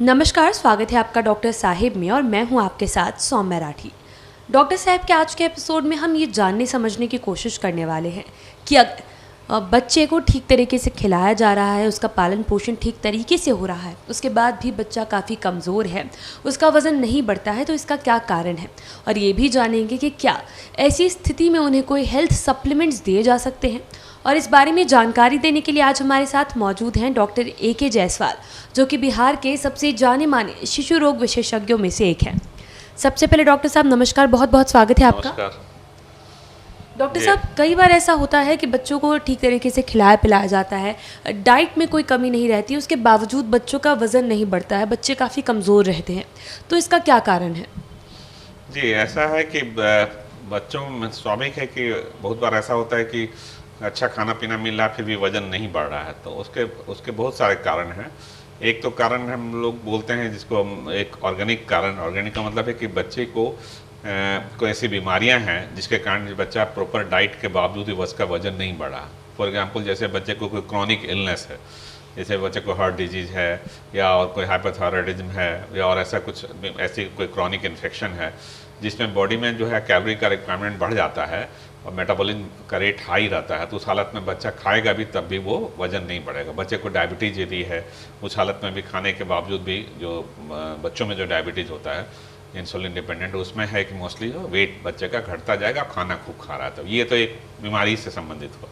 नमस्कार, स्वागत है आपका डॉक्टर साहिब में और मैं हूं आपके साथ सौम्या राठी। डॉक्टर साहब के आज के एपिसोड में हम ये जानने समझने की कोशिश करने वाले हैं कि बच्चे को ठीक तरीके से खिलाया जा रहा है, उसका पालन पोषण ठीक तरीके से हो रहा है, उसके बाद भी बच्चा काफ़ी कमज़ोर है, उसका वज़न नहीं बढ़ता है, तो इसका क्या कारण है। और ये भी जानेंगे कि क्या ऐसी स्थिति में उन्हें कोई हेल्थ सप्लीमेंट्स दिए जा सकते हैं। और इस बारे में जानकारी देने के लिए आज हमारे साथ मौजूद हैं डॉक्टर AK जायसवाल, जो कि बिहार के सबसे जाने माने शिशु रोग विशेषज्ञों में से एक हैं। सबसे पहले डॉक्टर साहब नमस्कार, बहुत बहुत स्वागत है आपका। नमस्कार। डॉक्टर साहब, कई बार ऐसा होता है कि बच्चों को ठीक तरीके से खिलाया पिलाया जाता है, डाइट में कोई कमी नहीं रहती, उसके बावजूद बच्चों का वज़न नहीं बढ़ता है, बच्चे काफ़ी कमज़ोर रहते हैं, तो इसका क्या कारण है? जी, ऐसा है कि बच्चों में स्वाभाविक है कि बहुत बार ऐसा होता है कि अच्छा खाना पीना मिल रहा है फिर भी वज़न नहीं बढ़ रहा है, तो उसके बहुत सारे कारण हैं। एक तो कारण हम लोग बोलते हैं जिसको हम एक ऑर्गेनिक कारण, ऑर्गेनिक का मतलब है कि बच्चे को कोई ऐसी बीमारियां हैं जिसके कारण बच्चा प्रॉपर डाइट के बावजूद भी उसका वजन नहीं बढ़ा। फॉर एग्जांपल जैसे बच्चे को कोई क्रॉनिक इलनेस है, जैसे बच्चे को हार्ट डिजीज़ है या और कोई हाइपोथायराइडिज्म है या और ऐसा कुछ ऐसी कोई क्रॉनिक इन्फेक्शन है जिसमें बॉडी में जो है कैलोरी का रिक्वायरमेंट बढ़ जाता है और मेटाबॉलिज्म का रेट हाई रहता है, तो उस हालत में बच्चा खाएगा भी तब भी वो वज़न नहीं बढ़ेगा। बच्चे को डायबिटीज़ यदि है, उस हालत में भी खाने के बावजूद भी जो बच्चों में जो डायबिटीज़ होता है इंसुलिन डिपेंडेंट, उसमें है कि मोस्टली वेट बच्चे का घटता जाएगा, खाना खूब खा रहा है, तो ये तो एक बीमारी से संबंधित हुआ।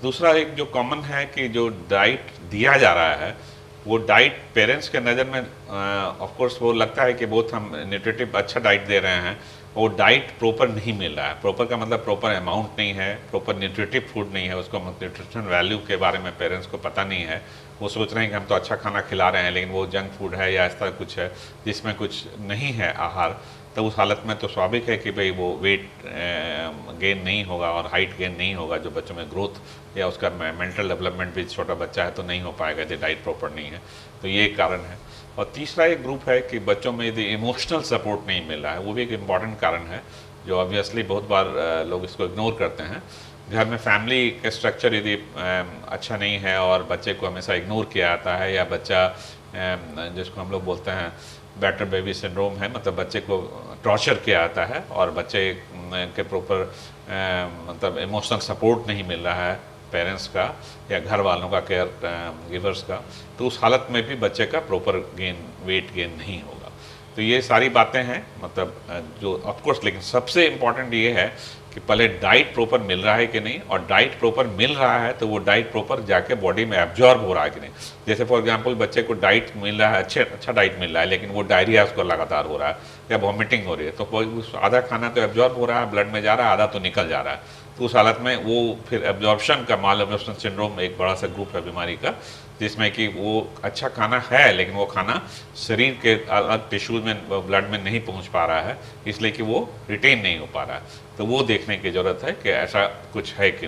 दूसरा एक जो कॉमन है कि जो डाइट दिया जा रहा है वो डाइट पेरेंट्स के नज़र में ऑफ कोर्स वो लगता है कि बहुत हम न्यूट्रिटिव अच्छा डाइट दे रहे हैं, वो डाइट प्रॉपर नहीं मिल रहा है। प्रॉपर का मतलब प्रॉपर अमाउंट नहीं है, प्रॉपर न्यूट्रिटिव फूड नहीं है, उसको न्यूट्रिशन वैल्यू के बारे में पेरेंट्स को पता नहीं है। वो सोच रहे हैं कि हम तो अच्छा खाना खिला रहे हैं लेकिन वो जंक फूड है या इस तरह कुछ है जिसमें कुछ नहीं है आहार, तो उस हालत में तो स्वाभाविक है कि भाई वो वेट गेन नहीं होगा और हाइट गेन नहीं होगा, जो बच्चों में ग्रोथ या उसका मेंटल डेवलपमेंट भी छोटा बच्चा है तो नहीं हो पाएगा यदि डाइट प्रॉपर नहीं है, तो ये एक कारण है। और तीसरा एक ग्रुप है कि बच्चों में यदि इमोशनल सपोर्ट नहीं मिल रहा है, वो भी एक इम्पॉर्टेंट कारण है जो ऑब्वियसली बहुत बार लोग इसको इग्नोर करते हैं। घर में फैमिली का स्ट्रक्चर यदि अच्छा नहीं है और बच्चे को हमेशा इग्नोर किया जाता है या बच्चा जिसको हम लोग बोलते हैं बैटर बेबी सिंड्रोम है, मतलब बच्चे को टॉर्चर किया जाता है और बच्चे के प्रॉपर मतलब इमोशनल सपोर्ट नहीं मिल रहा है पेरेंट्स का या घर वालों का, केयर गिवर्स का, तो उस हालत में भी बच्चे का प्रॉपर वेट गेन नहीं होगा। तो ये सारी बातें हैं, मतलब जो ऑफकोर्स, लेकिन सबसे इम्पॉर्टेंट ये है कि पहले डाइट प्रॉपर मिल रहा है कि नहीं, और डाइट प्रॉपर मिल रहा है तो वो डाइट प्रॉपर जाके बॉडी में एब्जॉर्ब हो रहा है कि नहीं। जैसे फॉर एग्जांपल बच्चे को डाइट मिल रहा है, अच्छा डाइट मिल रहा है, लेकिन वो डायरिया उसको लगातार हो रहा है या वॉमिटिंग हो रही है, तो आधा खाना तो एब्जॉर्ब हो रहा है, ब्लड में जा रहा है, आधा तो निकल जा रहा है, तो उस हालत में वो फिर एब्जॉर्प्शन का, माल एब्जॉर्प्शन सिंड्रोम एक बड़ा सा ग्रुप है बीमारी का, जिसमें कि वो अच्छा खाना है लेकिन वो खाना शरीर के अलग टिश्यूज में, ब्लड में नहीं पहुंच पा रहा है, इसलिए कि वो रिटेन नहीं हो पा रहा है। तो वो देखने की ज़रूरत है कि ऐसा कुछ है कि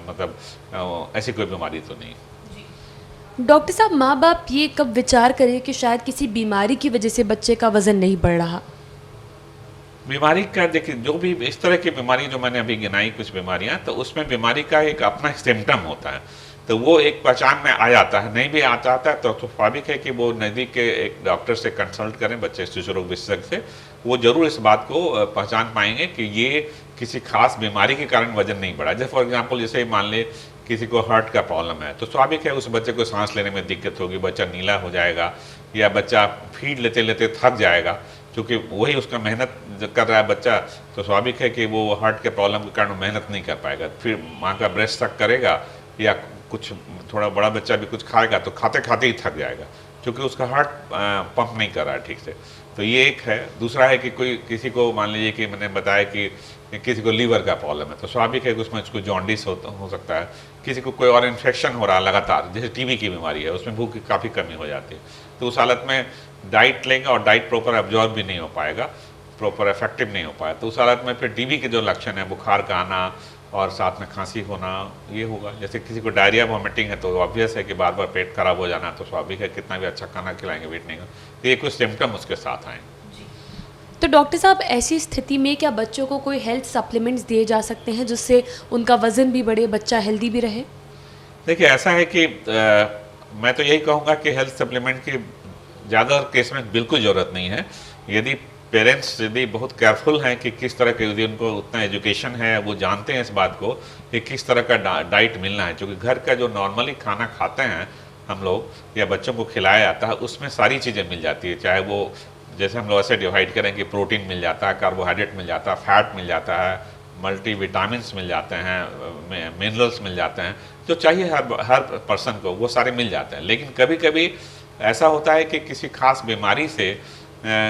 मतलब ऐसी कोई बीमारी तो नहीं। डॉक्टर साहब, माँ बाप ये कब विचार करें कि शायद किसी बीमारी की वजह से बच्चे का वज़न नहीं बढ़ रहा? बीमारी का देखिए, जो भी इस तरह की बीमारी जो मैंने अभी गिनाई कुछ बीमारियां, तो उसमें बीमारी का एक अपना सिम्टम होता है, तो वो एक पहचान में आ जाता है। नहीं भी आता है तो स्वाभाविक है कि वो नज़दीक के एक डॉक्टर से कंसल्ट करें, बच्चे शिशु रोग विशेषज्ञ से, वो जरूर इस बात को पहचान पाएंगे कि ये किसी खास बीमारी के कारण वजन नहीं बढ़ा। जैसे फॉर एग्जाम्पल जैसे मान ले किसी को हार्ट का प्रॉब्लम है, तो स्वाभाविक है उस बच्चे को सांस लेने में दिक्कत होगी, बच्चा नीला हो जाएगा या बच्चा फीड लेते लेते थक जाएगा, क्योंकि वही उसका मेहनत कर रहा है बच्चा, तो स्वाभाविक है कि वो हार्ट के प्रॉब्लम के कारण मेहनत नहीं कर पाएगा। फिर माँ का ब्रेस्ट सक करेगा या कुछ थोड़ा बड़ा बच्चा भी कुछ खाएगा तो खाते खाते ही थक जाएगा, क्योंकि उसका हार्ट पंप नहीं कर रहा है ठीक से। तो ये एक है। दूसरा है कि कोई किसी को मान लीजिए कि मैंने बताया कि किसी को लीवर का प्रॉब्लम है, तो स्वाभाविक है कि उसमें उसको जॉन्डिस हो सकता है। किसी को कोई और इन्फेक्शन हो रहा है लगातार, जैसे टीबी की बीमारी है, उसमें भूख की काफ़ी कमी हो जाती है, तो उस हालत में डाइट लेंगे और डाइट प्रॉपर एब्जॉर्ब भी नहीं हो पाएगा, प्रॉपर इफेक्टिव नहीं हो पाया, तो उस हालत में फिर टीबी के जो लक्षण है, बुखार का आना और साथ में खांसी होना, ये होगा। जैसे किसी को डायरिया वॉमिटिंग है तो ऑब्वियस है कि बार बार पेट खराब हो जाना, तो स्वाभाविक है कितना भी अच्छा खाना खिलाएंगे वेट नहीं होगा। ये कुछ सिम्टम उसके साथ आए। तो डॉक्टर साहब, ऐसी स्थिति में क्या बच्चों को कोई हेल्थ सप्लीमेंट्स दिए जा सकते हैं जिससे उनका वज़न भी बढ़े, बच्चा हेल्दी भी रहे? देखिए, ऐसा है कि मैं तो यही कहूँगा कि हेल्थ सप्लीमेंट की ज़्यादा केस में बिल्कुल ज़रूरत नहीं है। यदि पेरेंट्स यदि बहुत केयरफुल हैं कि किस तरह के, यदि उनको उतना एजुकेशन है, वो जानते हैं इस बात को कि किस तरह का डाइट मिलना है, क्योंकि घर का जो नॉर्मली खाना खाते हैं हम लोग या बच्चों को खिलाया जाता है उसमें सारी चीज़ें मिल जाती है। चाहे वो जैसे हम लोग ऐसे डिवाइड करें कि प्रोटीन मिल जाता है, कार्बोहाइड्रेट मिल जाता है, फैट मिल जाता है, मल्टी विटामिन्स मिल जाते हैं, मिनरल्स मिल जाते हैं, जो चाहिए हर पर्सन को वो सारे मिल जाते हैं। लेकिन कभी कभी ऐसा होता है कि किसी खास बीमारी से,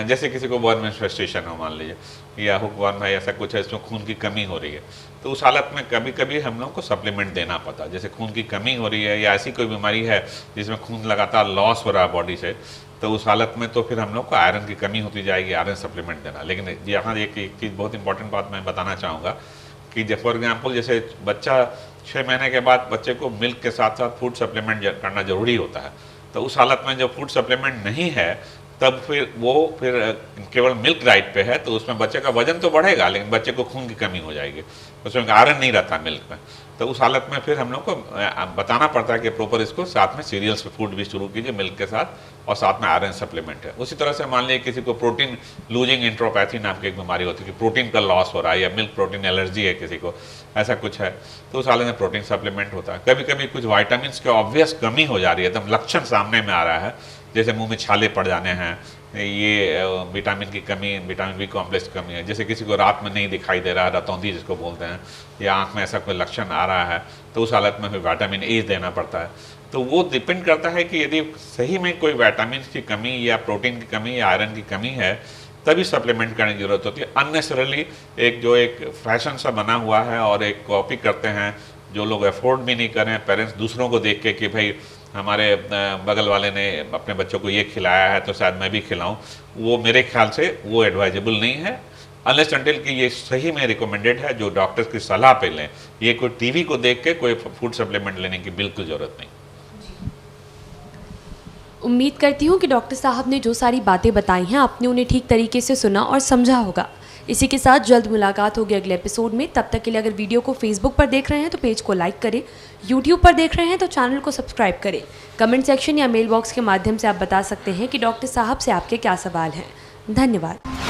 जैसे किसी को बर्न मेनिफेस्टेशन हो मान लीजिए, या हुकवर्म है, ऐसा कुछ है, इसमें खून की कमी हो रही है, तो उस हालत में कभी कभी हम लोग को सप्लीमेंट देना पड़ता है। जैसे खून की कमी हो रही है या ऐसी कोई बीमारी है जिसमें खून लगातार लॉस हो रहा है बॉडी से, तो उस हालत में तो फिर हम लोग को आयरन की कमी होती जाएगी, आयरन सप्लीमेंट देना। लेकिन यहाँ एक चीज़ बहुत इंपॉर्टेंट बात मैं बताना चाहूँगा कि फॉर एग्जाम्पल जैसे बच्चा 6 महीने के बाद बच्चे को मिल्क के साथ साथ फूड सप्लीमेंट करना ज़रूरी होता है। तो उस हालत में जब फूड सप्लीमेंट नहीं है तब फिर केवल मिल्क डाइट पे है, तो उसमें बच्चे का वजन तो बढ़ेगा लेकिन बच्चे को खून की कमी हो जाएगी, उसमें आयरन नहीं रहता मिल्क में। तो उस हालत में फिर हम लोग को बताना पड़ता है कि प्रॉपर इसको साथ में सीरियल्स फूड भी शुरू कीजिए मिल्क के साथ, और साथ में आयरन सप्लीमेंट है। उसी तरह से मान लीजिए किसी को प्रोटीन लूजिंग इंट्रोपैथी नाम की एक बीमारी होती है कि प्रोटीन का लॉस हो रहा है, या मिल्क प्रोटीन एलर्जी है किसी को, ऐसा कुछ है, तो उस हालत में प्रोटीन सप्लीमेंट होता है। कभी कभी कुछ वाइटामिन की ऑब्वियस कमी हो जा रही है, एकदम लक्षण सामने में आ रहा है, जैसे मुंह में छाले पड़ जाने हैं, ये विटामिन की कमी, विटामिन बी कॉम्प्लेक्स की कमी है, जैसे किसी को रात में नहीं दिखाई दे रहा है, रतौंधी जिसको बोलते हैं, या आंख में ऐसा कोई लक्षण आ रहा है, तो उस हालत में फिर विटामिन ए देना पड़ता है। तो वो डिपेंड करता है कि यदि सही में कोई विटामिन की कमी या प्रोटीन की कमी या आयरन की कमी है तभी सप्लीमेंट करने की जरूरत होती है। अननेसेसरली एक फैशन सा बना हुआ है और एक कॉपी करते हैं, जो लोग अफोर्ड भी नहीं करें, पेरेंट्स दूसरों को देख के कि भाई हमारे बगल वाले ने अपने बच्चों को ये खिलाया है तो शायद मैं भी खिलाऊं, वो मेरे ख्याल से वो एडवाइजेबल नहीं है, अनलेस अनटिल कि ये सही में रिकमेंडेड है, जो डॉक्टर्स की सलाह पे लें। ये कोई टीवी को देख के कोई फूड सप्लीमेंट लेने की बिल्कुल ज़रूरत नहीं। उम्मीद करती हूँ कि डॉक्टर साहब ने जो सारी बातें बताई हैं आपने उन्हें ठीक तरीके से सुना और समझा होगा। इसी के साथ जल्द मुलाकात होगी अगले एपिसोड में। तब तक के लिए अगर वीडियो को फेसबुक पर देख रहे हैं तो पेज को लाइक करें, यूट्यूब पर देख रहे हैं तो चैनल को सब्सक्राइब करें। कमेंट सेक्शन या मेल बॉक्स के माध्यम से आप बता सकते हैं कि डॉक्टर साहब से आपके क्या सवाल हैं। धन्यवाद।